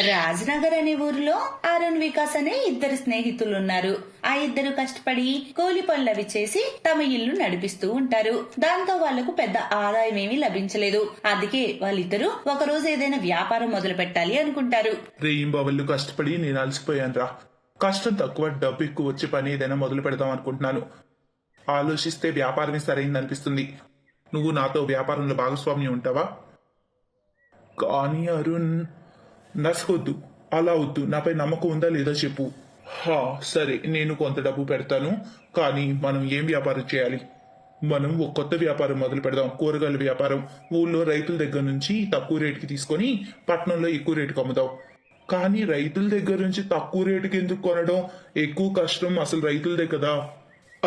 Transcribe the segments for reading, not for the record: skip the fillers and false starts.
రాజ్నగర్ అనే ఊరిలో అరుణ్ వికాస్ అనే ఇద్దరు స్నేహితులున్నారు. ఆ ఇద్దరు కష్టపడి కూలి పనులవి చేసి తమ ఇల్లు నడిపిస్తూ ఉంటారు. దాంతో వాళ్లకు పెద్ద ఆదాయం ఏమీ లభించలేదు. అందుకే వాళ్ళిద్దరూ ఒకరోజు ఏదైనా వ్యాపారం మొదలు పెట్టాలి అనుకుంటారు. రేయింబవళ్ళు కష్టపడి నేను అలసిపోయాను రా. కష్టం తక్కువ డబ్బు ఎక్కువ వచ్చే పని ఏదైనా మొదలు పెడదాం అనుకుంటున్నాను. ఆలోచిస్తే వ్యాపారమే సరైంది అనిపిస్తుంది. నువ్వు నాతో వ్యాపారంలో భాగస్వామ్యం ఉంటావా? కానీ అరుణ్, నచ్చవద్దు, అలా వద్దు. నాపై నమ్మకం ఉందా లేదా చెప్పు. సరే, నేను కొంత డబ్బు పెడతాను. కానీ మనం ఏం వ్యాపారం చేయాలి? మనం ఒక కొత్త వ్యాపారం మొదలు పెడదాం. కూరగాయల వ్యాపారం. ఊళ్ళో రైతుల దగ్గర నుంచి తక్కువ రేటుకి తీసుకొని పట్టణంలో ఎక్కువ రేటుకి అమ్ముదాం. కానీ రైతుల దగ్గర నుంచి తక్కువ రేటుకి ఎందుకు కొనడం? ఎక్కువ కష్టం అసలు రైతులదే కదా.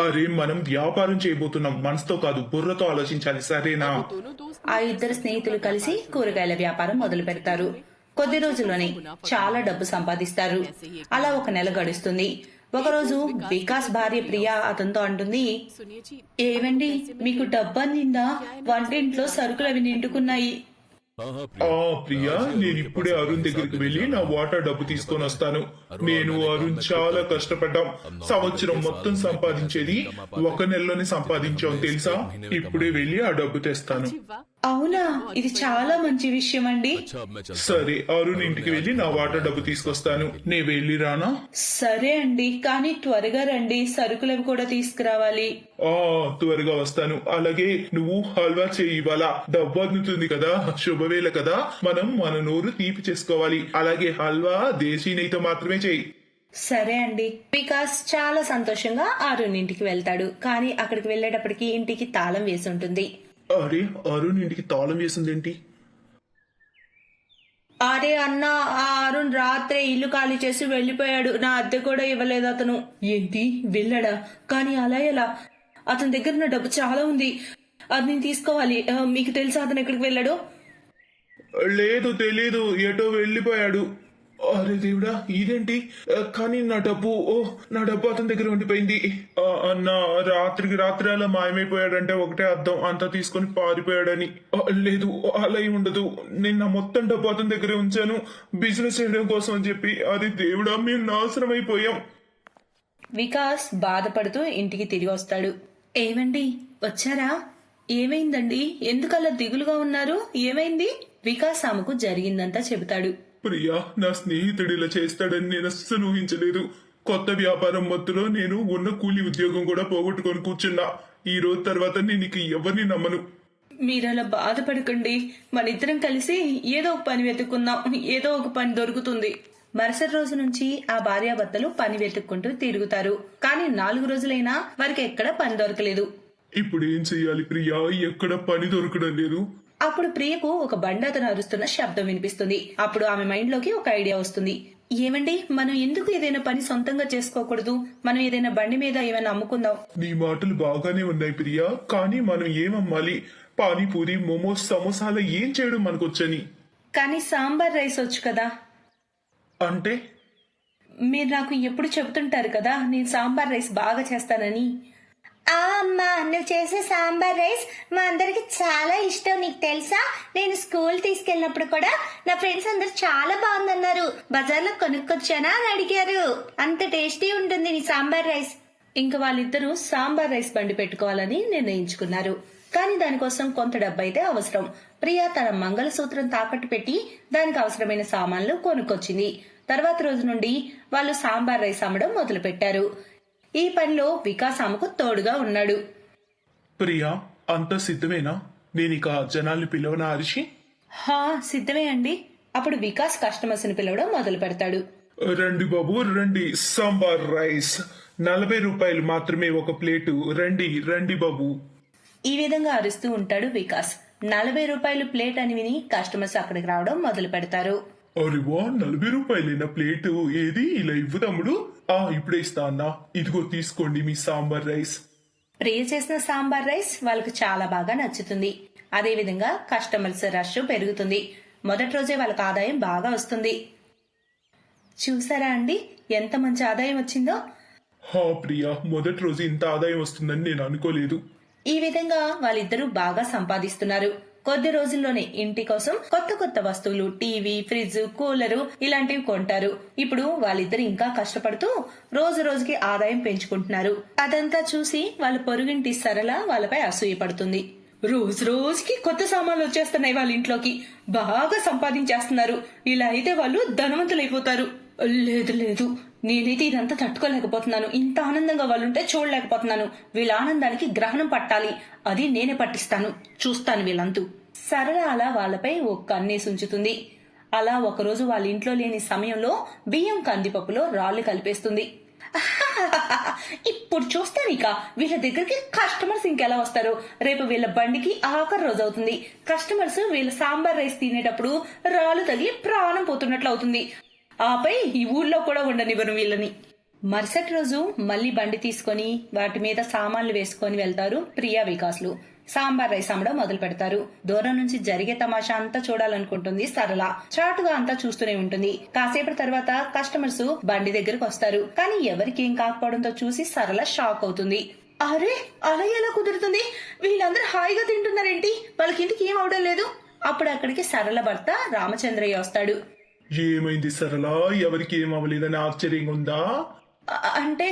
అరే, మనం వ్యాపారం చేయబోతున్నాం. మనసుతో కాదు, బుర్రతో ఆలోచించాలి, సరేనా? ఆ ఇద్దరు స్నేహితులు కలిసి కూరగాయల వ్యాపారం మొదలు పెడతారు. కొద్ది రోజుల్లోనే చాలా డబ్బు సంపాదిస్తారు. అలా ఒక నెల గడుస్తుంది. ఒకరోజు వికాస్ భార్య ప్రియా అతనితో అంటుంది, ఏవండి, మీకు డబ్బు అందిందా? వంటింట్లో సరుకులు అవి నిండుకున్నాయి. ప్రియా, నేను ఇప్పుడే అరుణ్ దగ్గరికి వెళ్లి నా వాటర్ డబ్బు తీసుకొని వస్తాను. నేను అరుణ్ చాలా కష్టపడ్డాం. సంవత్సరం మొత్తం సంపాదించేది ఒక నెలలోనే సంపాదించాం తెలుసా. ఇప్పుడే వెళ్లి ఆ డబ్బు తెస్తాను. అవునా? ఇది చాలా మంచి విషయం అండి. సరే, అరుణ్ ఇంటికి వెళ్లి నా వాటర్ డబ్బు తీసుకొస్తాను. నే వెళ్ళి రానా? సరే అండి, కానీ త్వరగా రండి, సరుకులవి కూడా తీసుకురావాలి. త్వరగా వస్తాను. అలాగే నువ్వు హల్వా చేయి. ఇవాళ డబ్బు అందుతుంది కదా, శుభవేళ కదా, మనం మన నోరు తీపి చేసుకోవాలి. అలాగే హల్వా దేశీ నెయ్యితో మాత్రమే చేయి. సరే అండి. వికాస్ చాలా సంతోషంగా అరుణ్ ఇంటికి వెళ్తాడు. కానీ అక్కడికి వెళ్లేటప్పటికి ఇంటికి తాళం వేసి ఉంటుంది. అరే, అరుణ్ ఇంటికి తాళం వేసిందేంటి? అరే అన్నా, ఆ అరుణ్ రాత్రే ఇల్లు ఖాళీ చేసి వెళ్లిపోయాడు. నా అద్దె కూడా ఇవ్వలేదు అతను. ఏంటి, వెళ్ళాడా? కానీ అలా ఎలా? అతని దగ్గర నా డబ్బు చాలా ఉంది, అది నేను తీసుకోవాలి. మీకు తెలుసా అతను ఎక్కడికి వెళ్ళాడు? లేదు, తెలీదు. ఎటో వెళ్ళిపోయాడు. అరే దేవుడా, ఇదేంటి? కానీ నా డబ్బు అతని దగ్గర ఉండిపోయింది. అన్నా, రాత్రికి రాత్రి అలా మాయమైపోయాడంటే ఒకటే అర్థం, అంతా తీసుకొని పారిపోయాడని. లేదు, అలా ఉండదు. నేను నా మొత్తం డబ్బు అతని దగ్గర ఉంచాను, బిజినెస్ చేయడం కోసం అని చెప్పి. అది దేవుడా, మేము నాశనం అయిపోయాం. వికాస్ బాధపడుతూ ఇంటికి తిరిగి వస్తాడు. ఏమండి, వచ్చారా? ఏమైందండి? ఎందుకలా దిగులుగా ఉన్నారు? ఏమైంది? వికాస్ ఆమెకు జరిగిందంతా చెబుతాడు. ప్రియా, నా స్నేహితుడు ఇలా చేస్తాడని నేను అస్సలు ఊహించలేదు. కొత్త వ్యాపారం మత్తులో నేను ఉన్న కూలి ఉద్యోగం కూడా పోగొట్టుకొని కూర్చున్నా. ఈ రోజు తర్వాత నేను ఇక ఎవరిని నమ్మను. మీరలా బాధపడకండి. మన ఇద్దరం కలిసి ఏదో ఒక పని వెతుక్కుందాం. ఏదో ఒక పని దొరుకుతుంది. మరుసటి రోజు నుంచి ఆ భార్యాభర్తలు పని వెతుక్కుంటూ తిరుగుతారు. కానీ 4 రోజులైనా వారికి ఎక్కడ పని దొరకలేదు. ఇప్పుడు ఏం చెయ్యాలి ప్రియా? ఎక్కడ పని దొరకడం లేదు. అప్పుడు ప్రియకు ఒక బండి అతను అరుస్తున్న శబ్దం వినిపిస్తుంది. అప్పుడు ఆమె మైండ్ లోకి ఒక ఐడియా వస్తుంది. ఏమండి, మనం ఎందుకు ఏదైనా పని సొంతంగా చేసుకోకూడదు? మనం ఏదైనా బండి మీద ఏమైనా అమ్ముకుందాం. నీ మాటలు బాగానే ఉన్నాయి ప్రియా, కానీ మనం ఏం అమ్మాలి? పానీపూరి, మోమోస్, సమోసాల ఏం చేయడం మనకొచ్చని. కానీ సాంబార్ రైస్ వచ్చు కదా. అంటే? మీరు నాకు ఎప్పుడు చెబుతుంటారు కదా, నేను సాంబార్ రైస్ బాగా చేస్తానని. అమ్మా, నువ్వు చేసే సాంబార్ రైస్ మా అందరికి చాలా ఇష్టం. నీకు తెలుసా, నేను స్కూల్ తీసుకెళ్ళినప్పుడు కూడా నా ఫ్రెండ్స్ అందరు చాలా బాగుందన్నారు. బజార్లో కొనుక్కొచ్చానా అని అడిగారు. అంత టేస్టీ ఉంటుంది నీ సాంబార్ రైస్. ఇంకా వాళ్ళిద్దరూ సాంబార్ రైస్ బండి పెట్టుకోవాలని నిర్ణయించుకున్నారు. కానీ దానికోసం కొంత డబ్బైతే అవసరం. ప్రియా తన మంగళసూత్రం తాకట్టు పెట్టి దానికి అవసరమైన సామాన్లు కొనుక్కొచ్చింది. తర్వాత రోజు నుండి వాళ్ళు సాంబార్ రైస్ అమ్మడం మొదలు పెట్టారు. ఈ పనిలో వికాస్ ఆమెకు తోడుగా ఉన్నాడు. ప్రియా, అంత సిద్ధమేనా? నేనిక జనాల్ని పిలవనా హరిషి? సిద్ధమే అండి. అప్పుడు వికాస్ కస్టమర్స్ ని పిలవడం మొదలు పెడతాడు. రండి బాబు, రండి. సాంబార్ రైస్ 40 రూపాయలు మాత్రమే ఒక ప్లేటు. రండి రండి బాబు. ఈ విధంగా అరుస్తూ ఉంటాడు వికాస్. 40 రూపాయలు ప్లేట్ అని విని కస్టమర్స్ అక్కడికి రావడం మొదలు పెడతారు. అరేవా, 40 రూపాయలేనా ప్లేటు? ఏది, ఇలా ఇవ్వు తమ్ముడు. ఇప్పుడే ఇస్తా అన్నా. ఇదిగో తీసుకోండి మీ సాంబార్ రైస్. ప్రియ చేసిన సాంబార్ రైస్ వాళ్ళకు చాలా బాగా నచ్చుతుంది. అదే విధంగా కస్టమర్స్ రష్ పెరుగుతుంది. మొదటి రోజే వాళ్ళకి ఆదాయం బాగా వస్తుంది. చూసారా అండి, ఎంత మంచి ఆదాయం వచ్చిందో. ప్రియా, మొదటి రోజు ఇంత ఆదాయం వస్తుందని నేను అనుకోలేదు. ఈ విధంగా వాళ్ళిద్దరూ బాగా సంపాదిస్తున్నారు. కొద్ది రోజుల్లోనే ఇంటి కోసం కొత్త కొత్త వస్తువులు, టీవీ, ఫ్రిడ్జ్, కూలరు ఇలాంటివి కొంటారు. ఇప్పుడు వాళ్ళిద్దరు ఇంకా కష్టపడుతూ రోజు రోజుకి ఆదాయం పెంచుకుంటున్నారు. అదంతా చూసి వాళ్ళ పొరుగింటి సరళ వాళ్ళపై అసూయపడుతుంది. రోజు రోజుకి కొత్త సామాన్లు వచ్చేస్తున్నాయి వాళ్ళ ఇంట్లోకి, బాగా సంపాదించేస్తున్నారు. ఇలా అయితే వాళ్ళు ధనవంతులైపోతారు. లేదు లేదు, నేనైతే ఇదంతా తట్టుకోలేకపోతున్నాను. ఇంత ఆనందంగా వాళ్ళుంటే చూడలేకపోతున్నాను. వీళ్ళ ఆనందానికి గ్రహణం పట్టాలి, అది నేనే పట్టిస్తాను. చూస్తాను వీళ్ళంతూ. సరళ అలా వాళ్ళపై ఓ కన్నేసి ఉంచుతుంది. అలా ఒకరోజు వాళ్ళ ఇంట్లో లేని సమయంలో బియ్యం కందిపప్పులో రాళ్లు కలిపేస్తుంది. ఇప్పుడు చూస్తాను ఇక వీళ్ళ దగ్గరికి కస్టమర్స్ ఇంకెలా వస్తారు. రేపు వీళ్ళ బండికి ఆఖరి రోజు అవుతుంది. కస్టమర్స్ వీళ్ళ సాంబార్ రైస్ తినేటప్పుడు రాళ్ళు తగిలి ప్రాణం పోతున్నట్లు అవుతుంది. ఆపై ఈ ఊళ్ళో కూడా ఉండనివ్వరు వీళ్ళని. మరుసటి రోజు మళ్ళీ బండి తీసుకొని వాటి మీద సామాన్లు వేసుకొని వెళ్తారు ప్రియా, వికాస్లు. సాంబార్ రైస్ అమ్మడం మొదలు పెడతారు. దూరం నుంచి జరిగే తమాషా అంతా చూడాలనుకుంటుంది సరళ. చాటుగా అంతా చూస్తూనే ఉంటుంది. కాసేపటి తర్వాత కస్టమర్స్ బండి దగ్గరకు వస్తారు. కానీ ఎవరికి ఏం కాకపోవడంతో చూసి సరళ షాక్ అవుతుంది. అరే, అలా ఎలా కుదురుతుంది? వీళ్ళందరూ హాయిగా తింటున్నారేంటి? వాళ్ళకి ఇంటికి ఏం అవడం లేదు. అప్పుడు అక్కడికి సరళ భర్త రామచంద్రయ్య వస్తాడు. ఏమైంది సరళ, ఎవరికి ఏం అవ్వలేదని ఆశ్చర్యంగా ఉందా? అంటే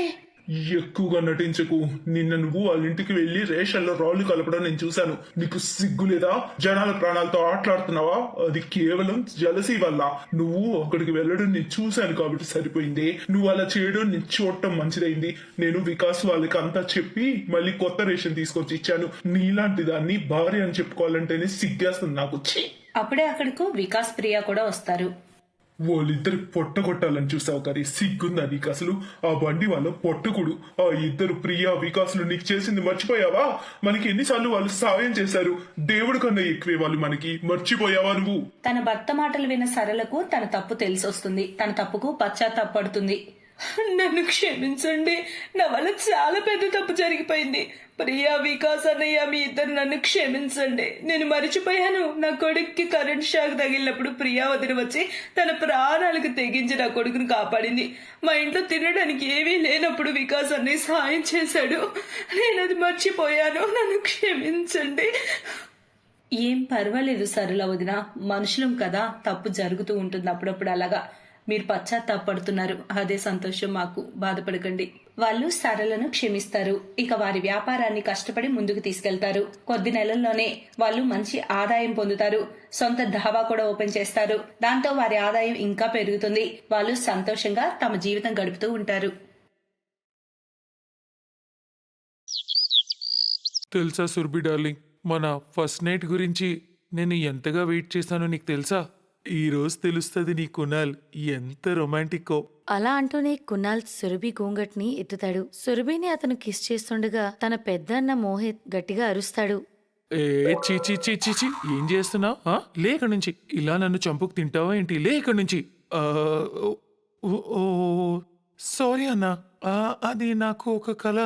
ఎక్కువగా నటించకు. నిన్న నువ్వు వాళ్ళ ఇంటికి వెళ్లి రేషన్లో రాళ్లు కలపడం నేను చూశాను. నీకు సిగ్గు లేదా? జనాల ప్రాణాలతో ఆటలాడుతున్నావా? అది కేవలం జలసీ వల్ల. నువ్వు అక్కడికి వెళ్ళడం నేను చూశాను కాబట్టి సరిపోయింది. నువ్వు అలా చేయడం నేను చూడటం మంచిదైంది. నేను వికాస్ వాళ్ళకి అంతా చెప్పి మళ్ళీ కొత్త రేషన్ తీసుకొచ్చి ఇచ్చాను. నీలాంటి దాన్ని భార్య అని చెప్పుకోవాలంటేనే సిగ్గేస్తుంది నాకు. ఛీ! అప్పుడే అక్కడకు వికాస్, ప్రియా కూడా వస్తారు. వాళ్ళిద్దరు పొట్ట కొట్టాలని చూసావు కానీ సిగ్గుందా నీకు అసలు? ఆ బండి వాళ్ళ పొట్టకుడు. ఆ ఇద్దరు ప్రియా, వికాసులు నీకు చేసింది మర్చిపోయావా? మనకి ఎన్నిసార్లు వాళ్ళు సాయం చేశారు. దేవుడి కన్నా ఎక్కువే వాళ్ళు మనకి. మర్చిపోయావా నువ్వు? తన భర్త మాటలు విన్న సరళకు తన తప్పు తెలిసొస్తుంది. తన తప్పుకు పశ్చాత్తాపడుతుంది. నన్ను క్షమించండి, నా వల్ల చాలా పెద్ద తప్పు జరిగిపోయింది. ప్రియా, వికాస్ అన్నయ్య, మీ ఇద్దరు నన్ను క్షమించండి. నేను మర్చిపోయాను. నా కొడుక్కి కరెంట్ షాక్ తగిలినప్పుడు ప్రియా వదిలి వచ్చి తన ప్రాణాలకు తెగించి నా కొడుకును కాపాడింది. మా ఇంట్లో తినడానికి ఏమీ లేనప్పుడు వికాస్ అన్నయ్య సహాయం చేశాడు. నేను అది మర్చిపోయాను. నన్ను క్షమించండి. ఏం పర్వాలేదు సరళ వదిన, మనుషులం కదా, తప్పు జరుగుతూ ఉంటుంది అప్పుడప్పుడు. అలాగా మీరు పశ్చాత్తాపడుతున్నారు, అదే సంతోషం మాకు. బాధపడకండి. వాళ్ళు సరళను క్షమిస్తారు. ఇక వారి వ్యాపారాన్ని కష్టపడి ముందుకు తీసుకెళ్తారు. కొద్ది నెలల్లోనే వాళ్ళు మంచి ఆదాయం పొందుతారు. సొంత ధాబా కూడా ఓపెన్ చేస్తారు. దాంతో వారి ఆదాయం ఇంకా పెరుగుతుంది. వాళ్ళు సంతోషంగా తమ జీవితం గడుపుతూ ఉంటారు. తెలుసా సుర్బి డార్లింగ్, మన ఫస్ట్ నైట్ గురించి నేను ఎంతగా వెయిట్ చేశానో నీకు తెలుసా? ఈ రోజు తెలుస్తుంది నీ కునాల్ ఎంత రొమాంటిక్కో. అలా అంటూనే కునాల్ సురభి గోంగట్ని ఎత్తుతాడు. సురభిని అతను కిస్ చేస్తుండగా తన పెద్ద అన్న మోహిత్ గట్టిగా అరుస్తాడు. ఏ చీ చీ చీ చీ చీ, ఏం చేస్తున్నావు? లే ఇక్కడి నుంచి. ఇలా నన్ను చంపుకు తింటావా ఏంటి? లే ఇక్కడి నుంచి. ఓ సారీ అన్న, అది నాకు ఒక కళ.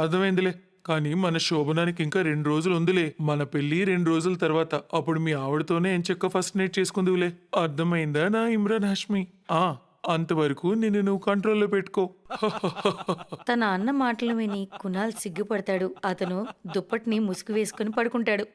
అర్థమైందిలే. కానీ మన శోభనానికి ఇంకా 2 రోజులు ఉందిలే. మన పెళ్లి 2 రోజుల తర్వాత. అప్పుడు మీ ఆవిడతోనే ఎంచక్క ఫస్ట్ నైట్ చేసుకుందువులే. అర్థమైందా నా ఇమ్రాన్ హాష్మి? అంతవరకు నిన్ను నువ్వు కంట్రోల్లో పెట్టుకో. తన అన్న మాటలు విని కునాల్ సిగ్గుపడతాడు. అతను దుప్పటిని ముసుగు వేసుకుని పడుకుంటాడు.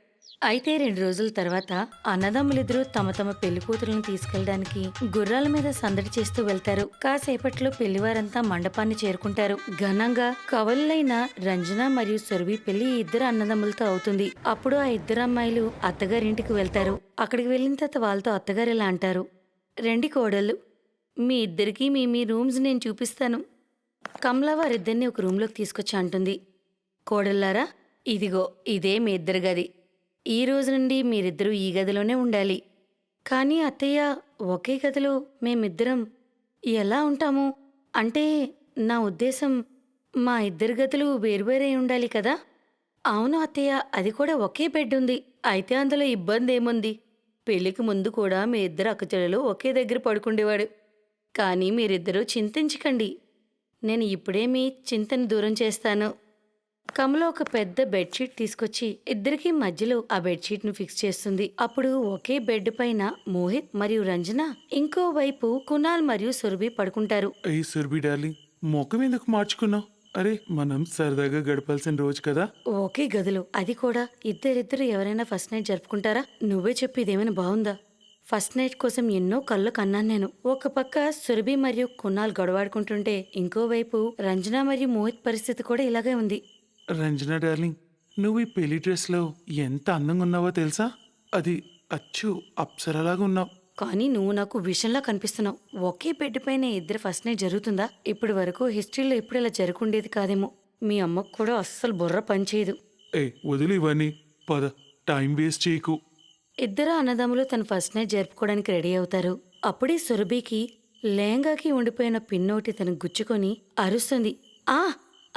అయితే 2 రోజుల తర్వాత అన్నదమ్ములిద్దరూ తమ తమ పెళ్లి కూతురులను తీసుకెళ్లడానికి గుర్రాల మీద సందడి చేస్తూ వెళ్తారు. కాసేపట్లో పెళ్లివారంతా మండపాన్ని చేరుకుంటారు. ఘనంగా కవలులైన రంజన మరియు సురభి పెళ్లి ఇద్దరు అన్నదమ్ములతో అవుతుంది. అప్పుడు ఆ ఇద్దరు అమ్మాయిలు అత్తగారింటికి వెళ్తారు. అక్కడికి వెళ్ళిన తర్వాత వాళ్ళతో అత్తగారు ఇలా అంటారు. రండి కోడళ్ళు, మీ ఇద్దరికి మీ రూమ్స్ నేను చూపిస్తాను. కమలా వారిద్దరిని ఒక రూమ్లోకి తీసుకొచ్చి అంటుంది. కోడళ్ళారా, ఇదిగో ఇదే మీ ఇద్దరు గది. ఈ రోజు నుండి మీరిద్దరూ ఈ గదిలోనే ఉండాలి. కానీ అత్తయ్య, ఒకే గదిలో మేమిద్దరం ఎలా ఉంటాము? అంటే నా ఉద్దేశం, మా ఇద్దరు గదులు వేరువేరే ఉండాలి కదా? అవును అత్తయ్య, అది కూడా ఒకే బెడ్ ఉంది. అయితే అందులో ఇబ్బంది ఏముంది? పెళ్లికి ముందు కూడా మీ ఇద్దరు అక్కచెల్లెలు ఒకే దగ్గర పడుకుండేవాడు. కానీ మీరిద్దరూ చింతించకండి, నేను ఇప్పుడే మీ చింతని దూరం చేస్తాను. కమల ఒక పెద్ద బెడ్షీట్ తీసుకొచ్చి ఇద్దరికి మధ్యలో ఆ బెడ్షీట్ ను ఫిక్స్ చేస్తుంది. అప్పుడు ఒకే బెడ్ పైన మోహిత్ మరియు రంజన, ఇంకో వైపు కునాల్ మరియు సురభి పడుకుంటారు. ఏ సుర్బి డార్లింగ్, ముఖం ఎందుకు మార్చుకున్నావు? అరే మనం సరదాగా గడపాల్సిన రోజు కదా. ఓకే గదులు, అది కూడా ఇద్దరిద్దరు ఎవరైనా ఫస్ట్ నైట్ జరుపుకుంటారా? నువ్వే చెప్పు, ఇదేమైనా బాగుందా? ఫస్ట్ నైట్ కోసం ఎన్నో కళ్ళు కన్నాను నేను. ఒక పక్క సురభి మరియు కున్నాల్ గొడవాడుకుంటుంటే ఇంకోవైపు రంజన మరియు మోహిత్ పరిస్థితి కూడా ఇలాగే ఉంది. రంజన డార్లింగ్, నువ్వు ఈ పెళ్లి డ్రెస్లో ఎంత అందంగా ఉన్నావో తెలుసా? అది అచ్చు అప్సరలాగా ఉన్నావు. కానీ నువ్వు నాకు విషయంలా కనిపిస్తున్నావు. ఒకే బెడ్ పైన ఇద్దరు ఫస్ట్ నైట్ జరుగుతుందా? ఇప్పటి వరకు హిస్టరీలో ఎప్పుడు ఇలా జరుగుండేది కాదేమో. మీ అమ్మకు కూడా అస్సలు బుర్ర పనిచేయదు. వదిలి ఇవన్నీ, పద, టైం వేస్ట్ చేయకు. ఇద్దరు అన్నదమ్ములు తన ఫస్ట్ నైట్ జరుపుకోవడానికి రెడీ అవుతారు. అప్పుడే సురభికి లేంగాకి ఉండిపోయిన పిన్నోటి తను గుచ్చుకొని అరుస్తుంది. ఆ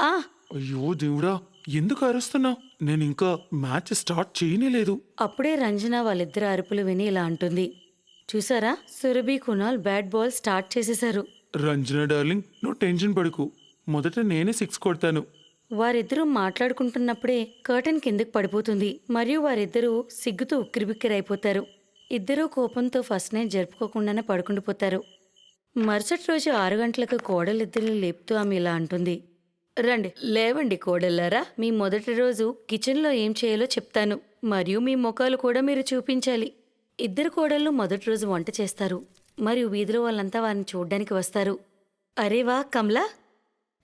ఆ అయ్యో దేవుడా, ఎందుకు అరుస్తున్నావు? నేను ఇంకా మ్యాచ్ స్టార్ట్ చేయనే లేదు. అప్పుడే రంజన వాళ్ళిద్దరు అరుపులు విని ఇలా అంటుంది. చూసారా, Surabhi Kunal bat ball start చేసేశారు. రంజన డార్లింగ్, నువ్వు టెన్షన్ పడుకు. మొదట నేనే 6 కొడతాను. వారిద్దరూ మాట్లాడుకుంటున్నప్పుడే కర్టెన్ కిందకు పడిపోతుంది మరియు వారిద్దరూ సిగ్గుతో ఉక్కిరిబిక్కిరైపోతారు. ఇద్దరూ కోపంతో ఫస్ట్ నైట్ జరుపుకోకుండానే పడుకుండిపోతారు. మరుసటి రోజు 6 గంటలకు కోడలిద్దరిని లేపుతూ ఆమె ఇలా అంటుంది. రండి, లేవండి కోడళ్ళారా, మీ మొదటి రోజు కిచెన్లో ఏం చేయాలో చెప్తాను మరియు మీ ముఖాలు కూడా మీరు చూపించాలి. ఇద్దరు కోడళ్ళు మొదటి రోజు వంట చేస్తారు మరియు వీధిలో వాళ్ళంతా వారిని చూడ్డానికి వస్తారు. అరే వా కమలా,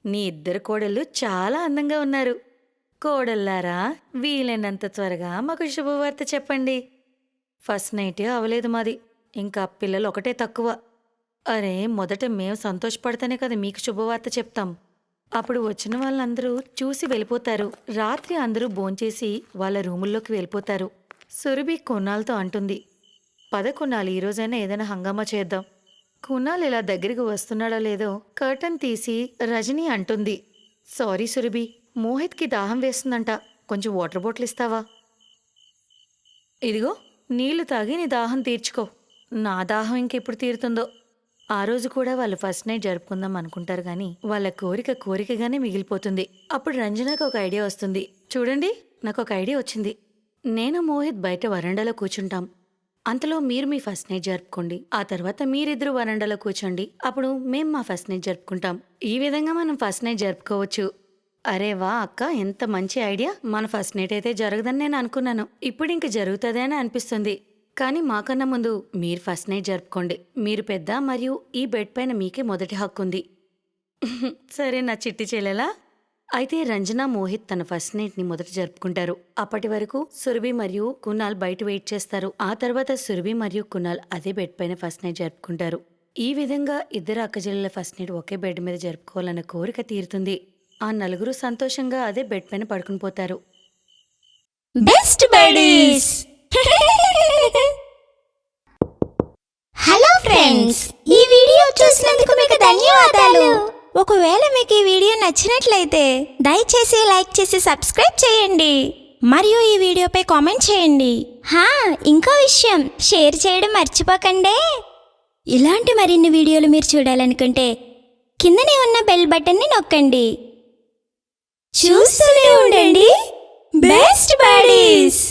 నీ ఇద్దరు కోడళ్ళు చాలా అందంగా ఉన్నారు. కోడళ్ళారా, వీలైనంత త్వరగా మాకు శుభవార్త చెప్పండి. ఫస్ట్ నైటే అవలేదు మాది, ఇంకా పిల్లలు ఒకటే తక్కువ. అరే, మొదట మేము సంతోషపడితేనే కదా మీకు శుభవార్త చెప్తాం. అప్పుడు వచ్చిన వాళ్ళందరూ చూసి వెళ్ళిపోతారు. రాత్రి అందరూ భోంచేసి వాళ్ళ రూముల్లోకి వెళ్ళిపోతారు. సురభి కున్నాల్తో అంటుంది. పద కున్నాల్, ఈరోజైనా ఏదైనా హంగామా చేద్దాం. కునాల్ ఇలా దగ్గరికి వస్తున్నాడో లేదో కర్టన్ తీసి రజని అంటుంది. సారీ సురభి, మోహిత్కి దాహం వేస్తుందంట, కొంచెం వాటర్ బాటిల్ ఇస్తావా? ఇదిగో నీళ్లు తాగి నీ దాహం తీర్చుకో. నా దాహం ఇంకెప్పుడు తీరుతుందో. ఆ రోజు కూడా వాళ్ళు ఫస్ట్ నైట్ జరుపుకుందాం అనుకుంటారు కానీ వాళ్ళ కోరికగానే మిగిలిపోతుంది. అప్పుడు రంజనకు ఒక ఐడియా వస్తుంది. చూడండి, నాకు ఒక ఐడియా వచ్చింది. నేను మోహిత్ బయట వరండాలో కూర్చుంటాం. అంతలో మీరు మీ ఫస్ట్ నైట్ జరుపుకోండి. ఆ తర్వాత మీరిద్దరు వరండాలో కూర్చోండి. అప్పుడు మేం మా ఫస్ట్ నైట్ జరుపుకుంటాం. ఈ విధంగా మనం ఫస్ట్ నైట్ జరుపుకోవచ్చు. అరే వా అక్క, ఎంత మంచి ఐడియా. మన ఫస్ట్ నైట్ అయితే జరగదని నేను అనుకున్నాను. ఇప్పుడు ఇంక జరుగుతుంది అని అనిపిస్తుంది. కానీ మాకన్నా ముందు మీరు ఫస్ట్ నైట్ జరుపుకోండి. మీరు పెద్ద మరియు ఈ బెడ్ పైన మీకే మొదటి హక్కు ఉంది. సరే నా చిట్టి చెల్లెలా. అయితే రంజన మోహిత్ తన ఫస్ట్ నైట్ ని మొదట జరుపుకుంటారు. అప్పటి వరకు సురభి మరియు కునాల్ బయట వెయిట్ చేస్తారు. ఆ తర్వాత సురభి మరియు కునాల్ అదే బెడ్ పైన ఫస్ట్ నైట్ జరుపుకుంటారు. ఈ విధంగా ఇద్దరు అక్కజెల్లెల ఫస్ట్ నైట్ ఒకే బెడ్ మీద జరుపుకోవాలన్న కోరిక తీరుతుంది. ఆ నలుగురు సంతోషంగా అదే బెడ్ పైన పడుకుని పోతారు. Best buddies. హలో ఫ్రెండ్స్, ఈ వీడియో చూసినందుకు మీకు ధన్యవాదాలు. ఒకవేళ మీకు ఈ వీడియో నచ్చినట్లయితే దయచేసి లైక్ చేసి సబ్స్క్రైబ్ చేయండి మరియు ఈ వీడియోపై కామెంట్ చేయండి. ఇంకో విషయం, షేర్ చేయడం మర్చిపోకండి. ఇలాంటి మరిన్ని వీడియోలు మీరు చూడాలనుకుంటే కిందనే ఉన్న బెల్ బటన్ని నొక్కండి. చూస్తూనే ఉండండి బెస్ట్ బడీస్.